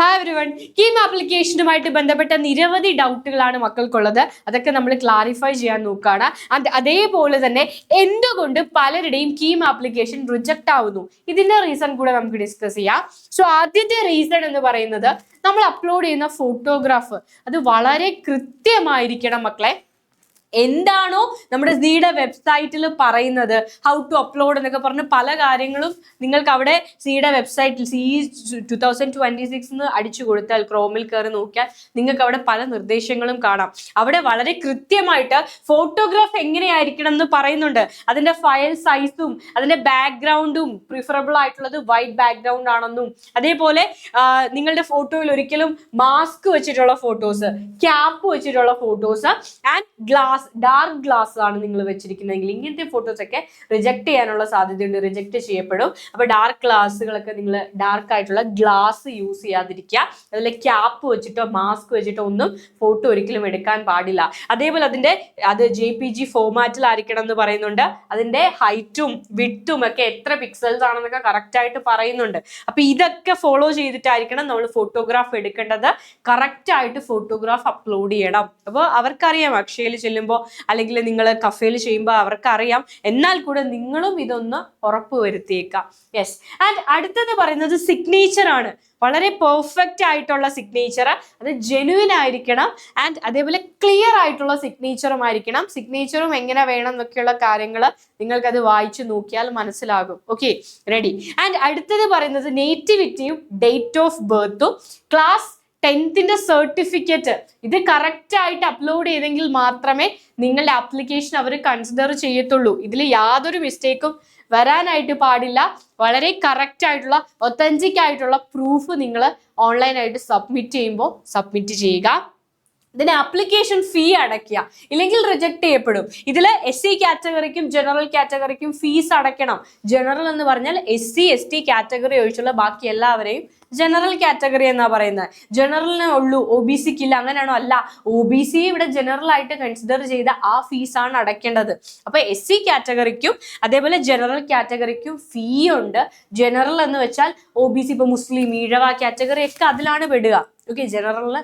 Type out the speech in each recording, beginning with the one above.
Hi everyone, KEAM ആപ്ലിക്കേഷനുമായിട്ട് ബന്ധപ്പെട്ട നിരവധി ഡൗട്ടുകളാണ് മക്കൾക്കുള്ളത്. അതൊക്കെ നമ്മൾ ക്ലാരിഫൈ ചെയ്യാൻ നോക്കുകയാണ്. അതേപോലെ തന്നെ എന്തുകൊണ്ട് പലരുടെയും കീം ആപ്ലിക്കേഷൻ റിജക്റ്റ് ആവുന്നു, ഇതിന്റെ റീസൺ കൂടെ നമുക്ക് ഡിസ്കസ് ചെയ്യാം. സോ ആദ്യത്തെ റീസൺ എന്ന് പറയുന്നത്, നമ്മൾ അപ്ലോഡ് ചെയ്യുന്ന ഫോട്ടോഗ്രാഫ് അത് വളരെ കൃത്യമായിരിക്കണം മക്കളെ. എന്താണോ നമ്മുടെ സിയുടെ വെബ്സൈറ്റിൽ പറയുന്നത്, ഹൗ ടു അപ്ലോഡ് എന്നൊക്കെ പറഞ്ഞ് പല കാര്യങ്ങളും നിങ്ങൾക്ക് അവിടെ സിയുടെ വെബ്സൈറ്റിൽ CE2026 അടിച്ചു കൊടുത്താൽ, ക്രോമിൽ കയറി നോക്കിയാൽ നിങ്ങൾക്ക് അവിടെ പല നിർദ്ദേശങ്ങളും കാണാം. അവിടെ വളരെ കൃത്യമായിട്ട് ഫോട്ടോഗ്രാഫ് എങ്ങനെയായിരിക്കണം എന്ന് പറയുന്നുണ്ട്. അതിന്റെ ഫയൽ സൈസും അതിന്റെ ബാക്ക്ഗ്രൗണ്ടും പ്രിഫറബിൾ ആയിട്ടുള്ളത് വൈറ്റ് ബാക്ക്ഗ്രൗണ്ട് ആണെന്നും, അതേപോലെ നിങ്ങളുടെ ഫോട്ടോയിൽ ഒരിക്കലും മാസ്ക് വെച്ചിട്ടുള്ള ഫോട്ടോസ്, ക്യാപ്പ് വെച്ചിട്ടുള്ള ഫോട്ടോസ് ആൻഡ് ഡാർക്ക് ഗ്ലാസ് ആണ് നിങ്ങൾ വെച്ചിരിക്കുന്നതെങ്കിൽ ഇങ്ങനത്തെ ഫോട്ടോസ് ഒക്കെ റിജക്ട് ചെയ്യാനുള്ള സാധ്യതയുണ്ട്, റിജക്ട് ചെയ്യപ്പെടും. അപ്പൊ ഡാർക്ക് ഗ്ലാസ്സുകളൊക്കെ നിങ്ങൾ ഡാർക്ക് ആയിട്ടുള്ള ഗ്ലാസ് യൂസ് ചെയ്യാതിരിക്കുക. അതിൽ ക്യാപ്പ് വെച്ചിട്ടോ മാസ്ക് വെച്ചിട്ടോ ഒന്നും ഫോട്ടോ ഒരിക്കലും എടുക്കാൻ പാടില്ല. അതേപോലെ അത് JPG ഫോർമാറ്റിലായിരിക്കണം എന്ന് പറയുന്നുണ്ട്. അതിന്റെ ഹൈറ്റും വിഡ്ത്തും ഒക്കെ എത്ര പിക്സൽസ് ആണെന്നൊക്കെ കറക്റ്റ് ആയിട്ട് പറയുന്നുണ്ട്. അപ്പൊ ഇതൊക്കെ ഫോളോ ചെയ്തിട്ടായിരിക്കണം നമ്മൾ ഫോട്ടോഗ്രാഫ് എടുക്കേണ്ടത്. കറക്റ്റ് ആയിട്ട് ഫോട്ടോഗ്രാഫ് അപ്ലോഡ് ചെയ്യണം. അപ്പോൾ അവർക്കറിയാം, അക്ഷയയിൽ ചെല്ലുമ്പോൾ അല്ലെങ്കിൽ നിങ്ങൾ കഫേയിൽ ചെയ്യുമ്പോൾ അവർക്കറിയാം. എന്നാൽ കൂടെ നിങ്ങളും ഇതൊന്ന് ഉറപ്പ് വരുത്തിയേക്കാം. യെസ്. ആൻഡ് അടുത്തത് പറയുന്നത് സിഗ്നേച്ചർ ആണ്. വളരെ പെർഫെക്റ്റ് ആയിട്ടുള്ള സിഗ്നേച്ചർ, അത് ജെന്യുവിൻ ആയിരിക്കണം. ആൻഡ് അതേപോലെ ക്ലിയർ ആയിട്ടുള്ള സിഗ്നേച്ചറും ആയിരിക്കണം. സിഗ്നേച്ചറും എങ്ങനെ വേണം എന്നൊക്കെയുള്ള കാര്യങ്ങൾ നിങ്ങൾക്കത് വായിച്ചു നോക്കിയാൽ മനസ്സിലാകും. Okay, ready. ആൻഡ് അടുത്തത് പറയുന്നത് നേറ്റിവിറ്റിയും ഡേറ്റ് ഓഫ് ബർത്തും ക്ലാസ് 10th സർട്ടിഫിക്കറ്റ് ഇത് കറക്റ്റ് ആയിട്ട് അപ്ലോഡ് ചെയ്തെങ്കിൽ മാത്രമേ നിങ്ങളുടെ ആപ്ലിക്കേഷൻ അവർ കൺസിഡർ ചെയ്യത്തുള്ളൂ. ഇതിൽ യാതൊരു മിസ്റ്റേക്കും വരാനായിട്ട് പാടില്ല. വളരെ കറക്റ്റ് ആയിട്ടുള്ള ഒത്തന്റിക് ആയിട്ടുള്ള പ്രൂഫ് നിങ്ങൾ ഓൺലൈനായിട്ട് സബ്മിറ്റ് ചെയ്യുമ്പോൾ സബ്മിറ്റ് ചെയ്യുക. ഇതിന് ആപ്ലിക്കേഷൻ ഫീ അടയ്ക്കുക, ഇല്ലെങ്കിൽ റിജക്ട് ചെയ്യപ്പെടും. ഇതിൽ SC കാറ്റഗറിക്കും ജനറൽ കാറ്റഗറിക്കും ഫീസ് അടയ്ക്കണം. ജനറൽ എന്ന് പറഞ്ഞാൽ SC ST കാറ്റഗറി ഒഴിച്ചുള്ള ബാക്കി എല്ലാവരെയും ജനറൽ കാറ്റഗറി എന്നാ പറയുന്നത്. ജനറലിനെ ഉള്ളൂ, OBCക്ക് ഇല്ല. അങ്ങനെയാണോ? അല്ല, OBC ഇവിടെ ജനറൽ ആയിട്ട് കൺസിഡർ ചെയ്ത ആ ഫീസാണ് അടയ്ക്കേണ്ടത്. അപ്പൊ SC കാറ്റഗറിക്കും അതേപോലെ ജനറൽ കാറ്റഗറിക്കും ഫീ ഉണ്ട്. ജനറൽ എന്ന് വെച്ചാൽ OBC, ഇപ്പൊ മുസ്ലിം, ഈഴവ കാറ്റഗറി ഒക്കെ അതിലാണ് പെടുക. ഓക്കെ, ജനറലിന്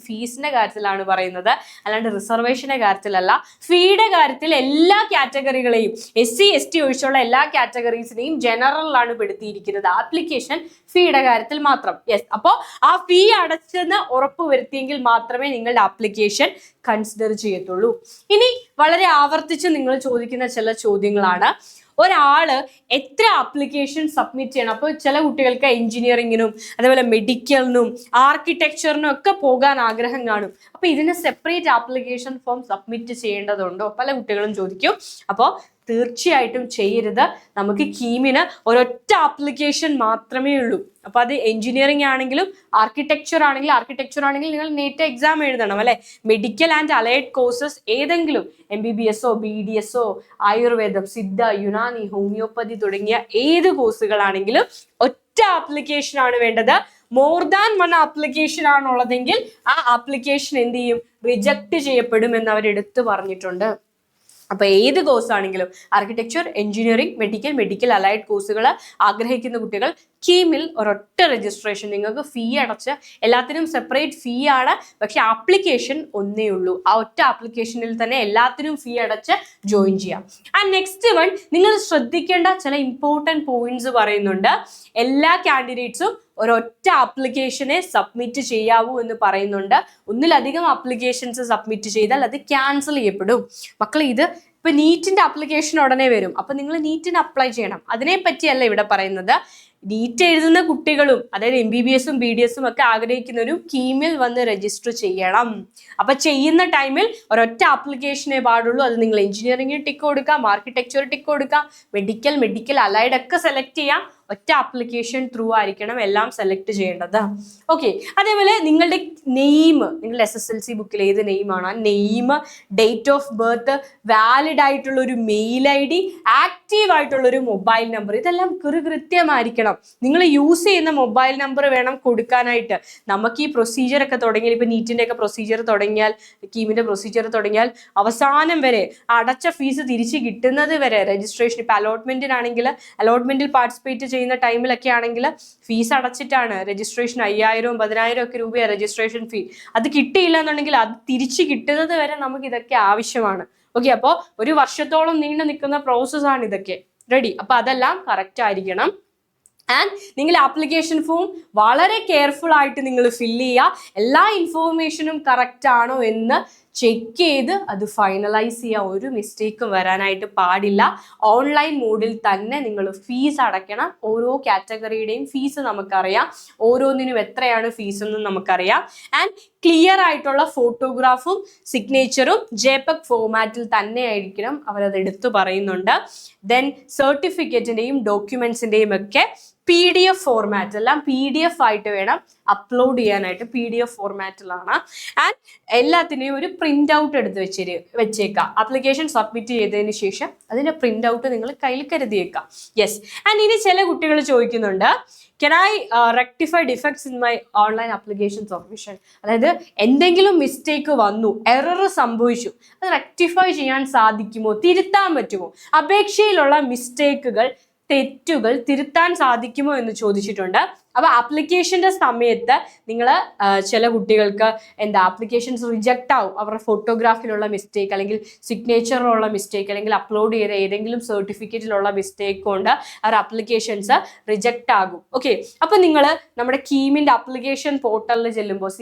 ഫീസിന്റെ കാര്യത്തിലാണ് പറയുന്നത്, അല്ലാണ്ട് റിസർവേഷന്റെ കാര്യത്തിലല്ല. ഫീയുടെ കാര്യത്തിൽ എല്ലാ കാറ്റഗറികളെയും SC ST ഒഴിച്ചുള്ള എല്ലാ കാറ്റഗറീസിനെയും ജനറലിലാണ് പെടുത്തിയിരിക്കുന്നത്. ആപ്ലിക്കേഷൻ ഫീയുടെ കാര്യത്തിൽ മാത്രം. യെസ്. അപ്പോൾ ആ ഫീ അടച്ചെന്ന് ഉറപ്പ് വരുത്തിയെങ്കിൽ മാത്രമേ നിങ്ങളുടെ ആപ്ലിക്കേഷൻ കൺസിഡർ ചെയ്യത്തുള്ളൂ. ഇനി വളരെ ആവർത്തിച്ച് നിങ്ങൾ ചോദിക്കുന്ന ചില ചോദ്യങ്ങളാണ്. ഒരാള് എത്ര ആപ്ലിക്കേഷൻ സബ്മിറ്റ് ചെയ്യണം? അപ്പോൾ ചില കുട്ടികൾക്ക് എഞ്ചിനീയറിങ്ങിനും അതേപോലെ മെഡിക്കലിനും ആർക്കിടെക്ചറിനും ഒക്കെ പോകാൻ ആഗ്രഹം കാണും. അപ്പൊ ഇതിന് സെപ്പറേറ്റ് ആപ്ലിക്കേഷൻ ഫോം സബ്മിറ്റ് ചെയ്യേണ്ടതുണ്ടോ? പല കുട്ടികളും ചോദിക്കും. അപ്പോൾ തീർച്ചയായിട്ടും ചെയ്യരുത്. നമുക്ക് കീമിന് ഒരൊറ്റ ആപ്ലിക്കേഷൻ മാത്രമേ ഉള്ളൂ. അപ്പൊ അത് എഞ്ചിനീയറിംഗ് ആണെങ്കിലും ആർക്കിടെക്ചർ ആണെങ്കിലും നിങ്ങൾ NET എക്സാം എഴുതണം അല്ലെ. മെഡിക്കൽ ആൻഡ് അലൈഡ് കോഴ്സസ് ഏതെങ്കിലും MBBS BDS ആയുർവേദം, സിദ്ധ, യുനാനി, ഹോമിയോപ്പതി തുടങ്ങിയ ഏത് കോഴ്സുകളാണെങ്കിലും ഒറ്റ ആപ്ലിക്കേഷൻ ആണ് വേണ്ടത്. മോർ ദാൻ വൺ ആപ്ലിക്കേഷൻ ആണുള്ളതെങ്കിൽ ആ ആപ്ലിക്കേഷൻ എന്ത് ചെയ്യും? റിജക്ട് ചെയ്യപ്പെടും എന്ന് അവർ എടുത്തു പറഞ്ഞിട്ടുണ്ട്. അപ്പൊ ഏത് കോഴ്സ് ആണെങ്കിലും ആർക്കിടെക്ചർ, എഞ്ചിനീയറിംഗ്, മെഡിക്കൽ അലൈഡ് കോഴ്സുകൾ ആഗ്രഹിക്കുന്ന കുട്ടികൾ കീമിൽ ഒരൊറ്റ രജിസ്ട്രേഷൻ. നിങ്ങൾക്ക് ഫീ അടച്ച്, എല്ലാത്തിനും സെപ്പറേറ്റ് ഫീ ആണ്, പക്ഷെ ആപ്ലിക്കേഷൻ ഒന്നേ ഉള്ളൂ. ആ ഒറ്റ ആപ്ലിക്കേഷനിൽ തന്നെ എല്ലാത്തിനും ഫീ അടച്ച് ജോയിൻ ചെയ്യാം. ആൻഡ് നെക്സ്റ്റ് വൺ, നിങ്ങൾ ശ്രദ്ധിക്കേണ്ട ചില ഇമ്പോർട്ടൻറ്റ് പോയിന്റ്സ് പറയുന്നുണ്ട്. എല്ലാ കാൻഡിഡേറ്റ്സും ഒരൊറ്റ ആപ്ലിക്കേഷനെ സബ്മിറ്റ് ചെയ്യാവൂ എന്ന് പറയുന്നുണ്ട്. ഒന്നിലധികം ആപ്ലിക്കേഷൻസ് സബ്മിറ്റ് ചെയ്താൽ അത് ക്യാൻസൽ ചെയ്യപ്പെടും. മക്കളെ, ഇത് ഇപ്പൊ നീറ്റിന്റെ ആപ്ലിക്കേഷൻ ഉടനെ വരും. അപ്പൊ നിങ്ങൾ നീറ്റിന് അപ്ലൈ ചെയ്യണം. അതിനെ പറ്റിയല്ല ഇവിടെ പറയുന്നത്. നീറ്റ് എഴുതുന്ന കുട്ടികളും അതായത് MBBS BDS ഒക്കെ ആഗ്രഹിക്കുന്നവരും കീമിൽ വന്ന് രജിസ്റ്റർ ചെയ്യണം. അപ്പൊ ചെയ്യുന്ന ടൈമിൽ ഒരൊറ്റ ആപ്ലിക്കേഷനേ പാടുള്ളൂ. അത് നിങ്ങൾ എഞ്ചിനീയറിംഗ് ടിക്ക് കൊടുക്കാം, ആർക്കിടെക്ചർ ടിക്ക് കൊടുക്കാം, മെഡിക്കൽ അലൈഡ് ഒക്കെ സെലക്ട് ചെയ്യാം. ഒറ്റ ആപ്ലിക്കേഷൻ ത്രൂ ആയിരിക്കണം എല്ലാം സെലക്ട് ചെയ്യേണ്ടത്. ഓക്കെ, അതേപോലെ നിങ്ങളുടെ നെയിം, നിങ്ങളുടെ SSLC ബുക്കിൽ ഏത് നെയിമാണ്, ആ name, date of birth, valid ആയിട്ടുള്ള ഒരു മെയിൽ ID, ആക്റ്റീവ് ആയിട്ടുള്ള ഒരു മൊബൈൽ നമ്പർ, ഇതെല്ലാം കൃത്യമായിരിക്കണം. നിങ്ങൾ യൂസ് ചെയ്യുന്ന മൊബൈൽ നമ്പർ വേണം കൊടുക്കാനായിട്ട്. നമുക്ക് ഈ പ്രൊസീജിയർ ഒക്കെ തുടങ്ങിയാൽ, ഇപ്പൊ നീറ്റിന്റെ ഒക്കെ പ്രൊസീജിയർ തുടങ്ങിയാൽ, കീമിന്റെ പ്രൊസീജിയർ തുടങ്ങിയാൽ അവസാനം വരെ അടച്ച ഫീസ് തിരിച്ച് കിട്ടുന്നത് വരെ രജിസ്ട്രേഷൻ, ഇപ്പൊ അലോട്ട്മെന്റിനാണെങ്കിൽ അലോട്ട്മെന്റിൽ പാർട്ടിസിപ്പേറ്റ് ചെയ്യുന്ന ടൈമിലൊക്കെ ആണെങ്കിൽ ഫീസ് അടച്ചിട്ടാണ് രജിസ്ട്രേഷൻ 5000 10,000 ഒക്കെ രൂപയാണ് രജിസ്ട്രേഷൻ ഫീ. അത് കിട്ടിയില്ല എന്നുണ്ടെങ്കിൽ അത് തിരിച്ചു കിട്ടുന്നത് വരെ നമുക്ക് ഇതൊക്കെ ആവശ്യമാണ്. ഓക്കെ, അപ്പോൾ ഒരു വർഷത്തോളം നീണ്ടു നിൽക്കുന്ന പ്രോസസ്സാണ് ഇതൊക്കെ. റെഡി? അപ്പൊ അതെല്ലാം കറക്റ്റ് ആയിരിക്കണം. ആൻഡ് നിങ്ങൾ ആപ്ലിക്കേഷൻ ഫോം വളരെ കെയർഫുൾ ആയിട്ട് നിങ്ങൾ ഫില്ല് ചെയ്യുക. എല്ലാ ഇൻഫോർമേഷനും കറക്റ്റ് ആണോ എന്ന് ചെക്ക് ചെയ്ത് അത് ഫൈനലൈസ് ചെയ്യുക. ഒരു മിസ്റ്റേക്കും വരാനായിട്ട് പാടില്ല. ഓൺലൈൻ മോഡിൽ തന്നെ നിങ്ങൾ ഫീസ് അടയ്ക്കണം. ഓരോ കാറ്റഗറിയുടെയും ഫീസ് നമുക്കറിയാം, ഓരോന്നിനും എത്രയാണ് ഫീസ് എന്നും നമുക്കറിയാം. ആൻഡ് ക്ലിയർ ആയിട്ടുള്ള ഫോട്ടോഗ്രാഫും സിഗ്നേച്ചറും JPEG ഫോർമാറ്റിൽ തന്നെ ആയിരിക്കണം അവരത് എടുത്തു പറയുന്നുണ്ട്. ദെൻ സർട്ടിഫിക്കറ്റിൻ്റെയും ഡോക്യുമെന്റ്സിൻ്റെയും ഒക്കെ PDF ഫോർമാറ്റ്, എല്ലാം PDF ആയിട്ട് വേണം അപ്ലോഡ് ചെയ്യാനായിട്ട്. PDF ഫോർമാറ്റിലാണ്. ആൻഡ് എല്ലാത്തിൻ്റെയും ഒരു പ്രിന്റ് ഔട്ട് എടുത്ത് വെച്ചേക്കാം. ആപ്ലിക്കേഷൻ സബ്മിറ്റ് ചെയ്തതിന് ശേഷം അതിൻ്റെ പ്രിന്റ് ഔട്ട് നിങ്ങൾ കയ്യിൽ കരുതിയേക്കാം. യെസ്. ആൻഡ് ഇനി ചില കുട്ടികൾ ചോദിക്കുന്നുണ്ട്, can I rectify defects in my online application submission? അതായത് എന്തെങ്കിലും മിസ്റ്റേക്ക് വന്നു, എറർ സംഭവിച്ചു, അത് റെക്ടിഫൈ ചെയ്യാൻ സാധിക്കുമോ, തിരുത്താൻ പറ്റുമോ, അപേക്ഷയിലുള്ള മിസ്റ്റേക്കുകൾ, തെറ്റുകൾ തിരുത്താൻ സാധിക്കുമോ എന്ന് ചോദിച്ചിട്ടുണ്ട്. അപ്പൊ ആപ്ലിക്കേഷന്റെ സമയത്ത് നിങ്ങൾ ചില കുട്ടികൾക്ക് ആപ്ലിക്കേഷൻസ് റിജക്റ്റ് ആവും. അവരുടെ ഫോട്ടോഗ്രാഫിലുള്ള മിസ്റ്റേക്ക്, അല്ലെങ്കിൽ സിഗ്നേച്ചറിലുള്ള മിസ്റ്റേക്ക്, അല്ലെങ്കിൽ അപ്ലോഡ് ചെയ്ത ഏതെങ്കിലും സർട്ടിഫിക്കറ്റിലുള്ള മിസ്റ്റേക്ക് കൊണ്ട് അവരുടെ ആപ്ലിക്കേഷൻസ് റിജക്റ്റ് ആകും. ഓക്കെ, അപ്പൊ നിങ്ങൾ നമ്മുടെ കീമിന്റെ ആപ്ലിക്കേഷൻ പോർട്ടലിൽ ചെല്ലുമ്പോൾ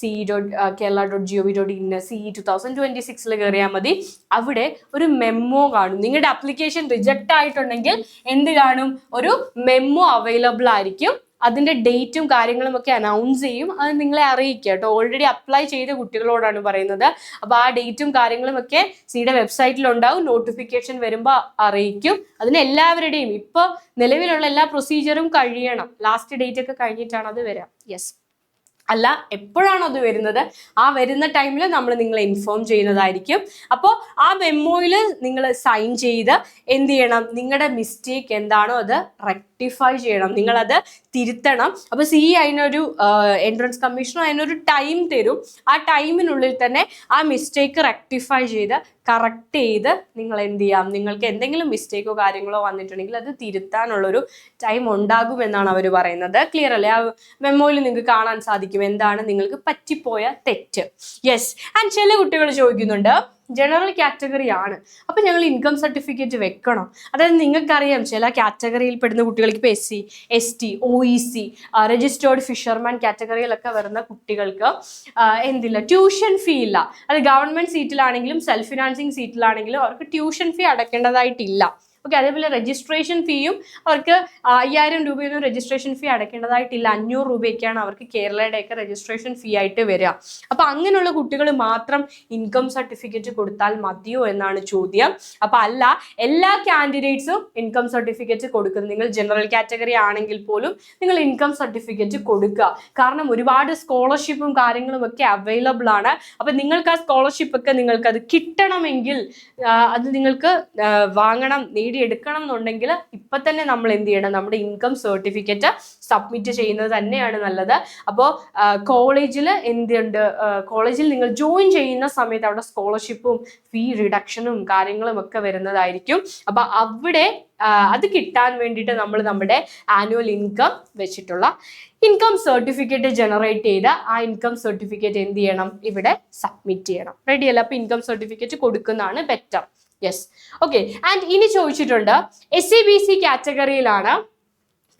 ce.kerala.gov.in CE 2026 കയറിയാൽ മതി. അവിടെ ഒരു മെമ്മോ കാണും. നിങ്ങളുടെ ആപ്ലിക്കേഷൻ റിജക്റ്റ് ആയിട്ടുണ്ടെങ്കിൽ എന്ത് കാണും? ഒരു മെമ്മോ അവൈലബിൾ ആയിരിക്കും. അതിന്റെ ഡേറ്റും കാര്യങ്ങളും ഒക്കെ അനൗൺസ് ചെയ്യും. അത് നിങ്ങളെ അറിയിക്കുക കേട്ടോ. ഓൾറെഡി അപ്ലൈ ചെയ്ത കുട്ടികളോടാണ് പറയുന്നത്. അപ്പൊ ആ ഡേറ്റും കാര്യങ്ങളും ഒക്കെ സിയുടെ വെബ്സൈറ്റിൽ ഉണ്ടാവും. നോട്ടിഫിക്കേഷൻ വരുമ്പോൾ അറിയിക്കും. അതിന് എല്ലാവരുടെയും ഇപ്പൊ നിലവിലുള്ള എല്ലാ പ്രൊസീജിയറും കഴിയണം. ലാസ്റ്റ് ഡേറ്റ് ഒക്കെ കഴിഞ്ഞിട്ടാണ് അത് വരിക. യെസ്, അല്ല എപ്പോഴാണോ അത് വരുന്നത് ആ വരുന്ന ടൈമിൽ നമ്മൾ നിങ്ങളെ ഇൻഫോം ചെയ്യുന്നതായിരിക്കും. അപ്പോൾ ആ മെമ്മോയിൽ നിങ്ങൾ സൈൻ ചെയ്ത് എന്ത് ചെയ്യണം? നിങ്ങളുടെ മിസ്റ്റേക്ക് എന്താണോ അത് റെക്ടിഫൈ ചെയ്യണം, നിങ്ങളത് തിരുത്തണം. അപ്പോൾ അതിനൊരു എൻട്രൻസ് കമ്മീഷണർ അതിനൊരു ടൈം തരും. ആ ടൈമിനുള്ളിൽ തന്നെ ആ മിസ്റ്റേക്ക് റെക്ടിഫൈ ചെയ്ത് കറക്റ്റ് ചെയ്ത് നിങ്ങൾ എന്ത് ചെയ്യാം? നിങ്ങൾക്ക് എന്തെങ്കിലും മിസ്റ്റേക്കോ കാര്യങ്ങളോ വന്നിട്ടുണ്ടെങ്കിൽ അത് തിരുത്താനുള്ളൊരു ടൈം ഉണ്ടാകുമെന്നാണ് അവർ പറയുന്നത്. ക്ലിയർ അല്ലേ? ആ മെമ്മോയിൽ നിങ്ങൾക്ക് കാണാൻ സാധിക്കും എന്താണ് നിങ്ങൾക്ക് പറ്റിപ്പോയ തെറ്റ്. യെസ്. ആൻഡ് ചില കുട്ടികൾ ചോദിക്കുന്നുണ്ട്, ജനറൽ കാറ്റഗറി ആണ്, അപ്പൊ ഞങ്ങൾ ഇൻകം സർട്ടിഫിക്കറ്റ് വെക്കണം. അതായത് നിങ്ങൾക്കറിയാം ചില കാറ്റഗറിയിൽ പെടുന്ന കുട്ടികൾക്ക് ഇപ്പോൾ SC ST OEC registered fisherman കാറ്റഗറിയിലൊക്കെ വരുന്ന കുട്ടികൾക്ക് ട്യൂഷൻ ഫീ ഇല്ല. അത് ഗവൺമെന്റ് സീറ്റിലാണെങ്കിലും സെൽഫ് ഫിനാൻസിങ് സീറ്റിലാണെങ്കിലും അവർക്ക് ട്യൂഷൻ ഫീ അടയ്ക്കേണ്ടതായിട്ടില്ല. ഓക്കെ, അതേപോലെ രജിസ്ട്രേഷൻ ഫീയും അവർക്ക് 5000 രൂപയൊന്നും രജിസ്ട്രേഷൻ ഫീ അടയ്ക്കേണ്ടതായിട്ടില്ല. 500 രൂപയൊക്കെയാണ് അവർക്ക് കേരളയുടെയൊക്കെ രജിസ്ട്രേഷൻ ഫീ ആയിട്ട് വരിക. അപ്പൊ അങ്ങനെയുള്ള കുട്ടികൾ മാത്രം ഇൻകം സർട്ടിഫിക്കറ്റ് കൊടുത്താൽ മതിയോ എന്നാണ് ചോദ്യം. അപ്പൊ അല്ല, എല്ലാ കാൻഡിഡേറ്റ്സും ഇൻകം സർട്ടിഫിക്കറ്റ് കൊടുക്കുന്നത്. നിങ്ങൾ ജനറൽ കാറ്റഗറി ആണെങ്കിൽ പോലും നിങ്ങൾ ഇൻകം സർട്ടിഫിക്കറ്റ് കൊടുക്കുക. കാരണം ഒരുപാട് സ്കോളർഷിപ്പും കാര്യങ്ങളും ഒക്കെ അവൈലബിൾ ആണ്. അപ്പൊ നിങ്ങൾക്ക് ആ സ്കോളർഷിപ്പ് ഒക്കെ നിങ്ങൾക്ക് അത് കിട്ടണമെങ്കിൽ അത് നിങ്ങൾക്ക് വാങ്ങണം, നേടിയെടുക്കണം എന്നുണ്ടെങ്കിൽ ഇപ്പൊ തന്നെ നമ്മൾ എന്ത് ചെയ്യണം? നമ്മുടെ ഇൻകം സർട്ടിഫിക്കറ്റ് സബ്മിറ്റ് ചെയ്യുന്നത് തന്നെയാണ് നല്ലത്. അപ്പോൾ കോളേജിൽ കോളേജിൽ നിങ്ങൾ ജോയിൻ ചെയ്യുന്ന സമയത്ത് അവിടെ സ്കോളർഷിപ്പും ഫീ റിഡക്ഷനും കാര്യങ്ങളും ഒക്കെ വരുന്നതായിരിക്കും. അപ്പൊ അവിടെ അത് കിട്ടാൻ വേണ്ടിയിട്ട് നമ്മൾ നമ്മുടെ ആനുവൽ ഇൻകം വെച്ചിട്ടുള്ള ഇൻകം സർട്ടിഫിക്കറ്റ് ജനറേറ്റ് ചെയ്ത് ആ ഇൻകം സർട്ടിഫിക്കറ്റ് എന്ത് ചെയ്യണം? ഇവിടെ സബ്മിറ്റ് ചെയ്യണം. റെഡി അല്ല? അപ്പൊ ഇൻകം സർട്ടിഫിക്കറ്റ് കൊടുക്കുന്നതാണ് ബെറ്റർ. യെസ്. ഓക്കെ. ആൻഡ് ഇനി ചോദിച്ചിട്ടുണ്ട്, SCBC കാറ്റഗറിയിലാണ്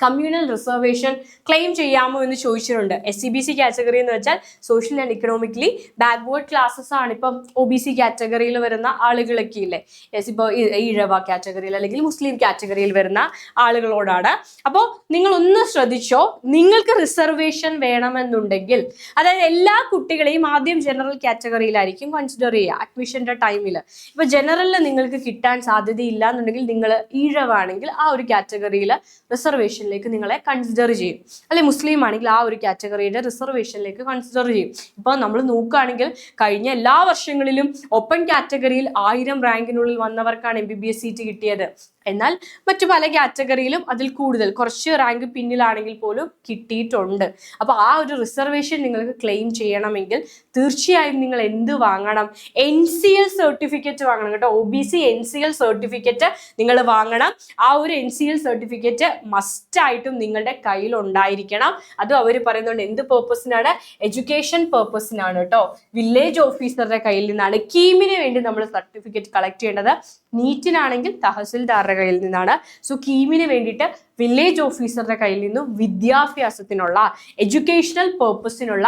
കമ്മ്യൂണൽ റിസർവേഷൻ ക്ലെയിം ചെയ്യാമോ എന്ന് ചോദിച്ചിട്ടുണ്ട്. SCBC കാറ്റഗറി എന്ന് വെച്ചാൽ social and economically backward classes ആണ്. ഇപ്പം OBC കാറ്റഗറിയിൽ വരുന്ന ആളുകളൊക്കെ ഇല്ലേ? യെസ്, ഇപ്പോൾ ഈഴവ കാറ്റഗറിയിൽ അല്ലെങ്കിൽ മുസ്ലിം കാറ്റഗറിയിൽ വരുന്ന ആളുകളോടാണ്. അപ്പോൾ നിങ്ങൾ ഒന്ന് ശ്രദ്ധിച്ചോ, നിങ്ങൾക്ക് റിസർവേഷൻ വേണമെന്നുണ്ടെങ്കിൽ, അതായത് എല്ലാ കുട്ടികളെയും ആദ്യം ജനറൽ കാറ്റഗറിയിലായിരിക്കും കൺസിഡർ ചെയ്യുക അഡ്മിഷന്റെ ടൈമിൽ. ഇപ്പൊ ജനറലിൽ നിങ്ങൾക്ക് കിട്ടാൻ സാധ്യതയില്ല എന്നുണ്ടെങ്കിൽ നിങ്ങൾ ഈഴവാണെങ്കിൽ ആ ഒരു കാറ്റഗറിയിൽ റിസർവേഷൻ നിങ്ങളെ കൺസിഡർ ചെയ്യും. അല്ലെ മുസ്ലിം ആണെങ്കിൽ ആ ഒരു കാറ്റഗറിയുടെ റിസർവേഷനിലേക്ക് കൺസിഡർ ചെയ്യും. ഇപ്പോൾ നമ്മൾ നോക്കുകയാണെങ്കിൽ കഴിഞ്ഞ എല്ലാ വർഷങ്ങളിലും ഓപ്പൺ കാറ്റഗറിയിൽ 1000 റാങ്കിനുള്ളിൽ വന്നവർക്കാണ് MBBS സീറ്റ് കിട്ടിയത്. എന്നാൽ മറ്റു പല കാറ്റഗറിയിലും അതിൽ കൂടുതൽ കുറച്ച് റാങ്ക് പിന്നിലാണെങ്കിൽ പോലും കിട്ടിയിട്ടുണ്ട്. അപ്പോൾ ആ ഒരു റിസർവേഷൻ നിങ്ങൾക്ക് ക്ലെയിം ചെയ്യണമെങ്കിൽ തീർച്ചയായും നിങ്ങൾ എന്ത് വാങ്ങണം? NCL സർട്ടിഫിക്കറ്റ് വാങ്ങണം കേട്ടോ. OBC NCL സർട്ടിഫിക്കറ്റ് നിങ്ങൾ വാങ്ങണം. ആ ഒരു NCL സർട്ടിഫിക്കറ്റ് മസ്റ്റായിട്ടും നിങ്ങളുടെ കയ്യിൽ ഉണ്ടായിരിക്കണം. അതും അവർ പറയുന്നുണ്ട് എന്ത് പേർപ്പസിനാണ്? എഡ്യൂക്കേഷൻ പേർപ്പസിനാണ് കേട്ടോ. വില്ലേജ് ഓഫീസറുടെ കയ്യിൽ നിന്നാണ്. കീമിന് വേണ്ടി നമ്മൾ സർട്ടിഫിക്കറ്റ് കളക്ട് ചെയ്യേണ്ടത്. നീറ്റിനാണെങ്കിൽ തഹസിൽദാറുടെ കയ്യിൽ നിന്നാണ്. സോ കീമിന് വേണ്ടിയിട്ട് വില്ലേജ് ഓഫീസറുടെ കയ്യിൽ നിന്നും വിദ്യാഭ്യാസത്തിനുള്ള എഡ്യൂക്കേഷണൽ പേർപ്പസിനുള്ള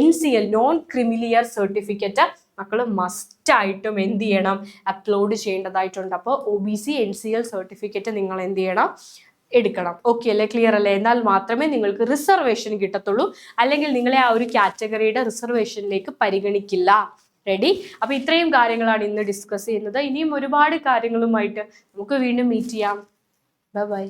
NCL നോൺ ക്രിമിലിയർ സർട്ടിഫിക്കറ്റ് മക്കൾ മസ്റ്റായിട്ടും എന്ത് ചെയ്യണം? അപ്ലോഡ് ചെയ്യേണ്ടതായിട്ടുണ്ട്. അപ്പോൾ OBC NCL സർട്ടിഫിക്കറ്റ് നിങ്ങൾ എന്ത് ചെയ്യണം? എടുക്കണം. ഓക്കെ അല്ലേ? ക്ലിയർ അല്ലേ? എന്നാൽ മാത്രമേ നിങ്ങൾക്ക് റിസർവേഷൻ കിട്ടത്തുള്ളൂ. അല്ലെങ്കിൽ നിങ്ങളെ ആ ഒരു കാറ്റഗറിയുടെ റിസർവേഷനിലേക്ക് പരിഗണിക്കില്ല. റെഡി? അപ്പൊ ഇത്രയും കാര്യങ്ങളാണ് ഇന്ന് ഡിസ്കസ് ചെയ്യുന്നത്. ഇനിയും ഒരുപാട് കാര്യങ്ങളുമായിട്ട് നമുക്ക് വീണ്ടും മീറ്റ് ചെയ്യാം. Bye bye.